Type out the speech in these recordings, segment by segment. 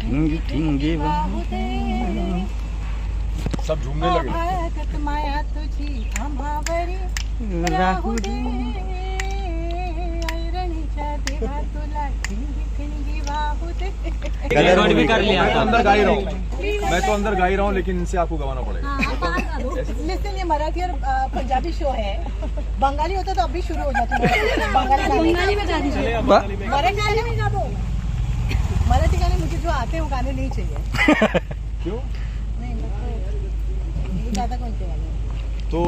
ठिंगी ठिंगी सब झूमने लगे. माया तुझी आम्हावरी राहू दे. ऐरणीच्या देवा तुला ठिंगी ठिंगी वाहू दे. कलर भी कर मैं तो अंदर गा ही रहा हूँ. मैं तो अंदर गा ही रहा हूँ, लेकिन इनसे आपको गवाना पड़ेगा. लिसन, ये मराठी और पंजाबी शो है. बंगाली होता तो अभी शुरू हो जाता. बंगाली में गा दीजिए. मराठी गाने में गा दो. मराठी गाने मुझे जो आते हैं वो गाने नहीं चाहिए. क्यों? नहीं, नहीं ज्यादा कौन से गाने तो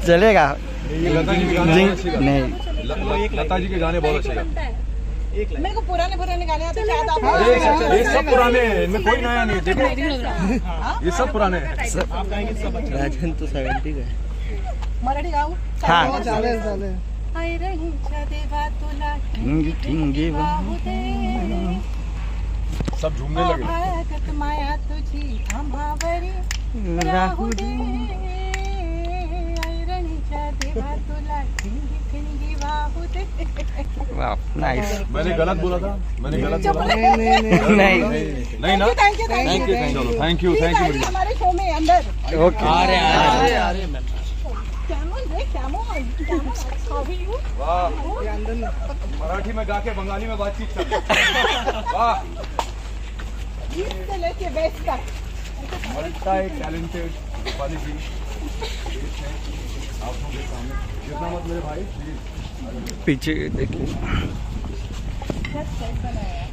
चलेगा. ये लता जी के गाने बहुत अच्छे गाते हैं. नहीं, लता जी के गाने बहुत अच्छे गाते हैं. मेरे को पुराने गाने आते हैं. शायद आप ये सब पुराने हैं, इनमें कोई नया नहीं. देखो ये सब पुराने हैं. राजन तो 70 का है. मराठी गाऊ. हाँ. चालेल. ऐरणीच्या देवा तुला ठिंगी ठिंगी वाहू दे. सब झूमने लगे. आभाळागत माया तुझी आम्हावरी राहू दे. ऐरणीच्या देवा तुला ठिंगी ठिंगी वाहू दे. वाह, नाइस. मैंने गलत बोला था. मैंने गलत बोला. नहीं नहीं ना. Thank you. Thank you. हमारे शो में अंदर ओके. वाह, मराठी में गा के बंगाली में बातचीत कर. वाह, गीत से लेके बेस्ट तक. मल्टा एक टैलेंटेड रूपाली जी आप लोगों के सामने. कितना मत मेरे भाई प्लीज. पीछे देखिए. कैसा है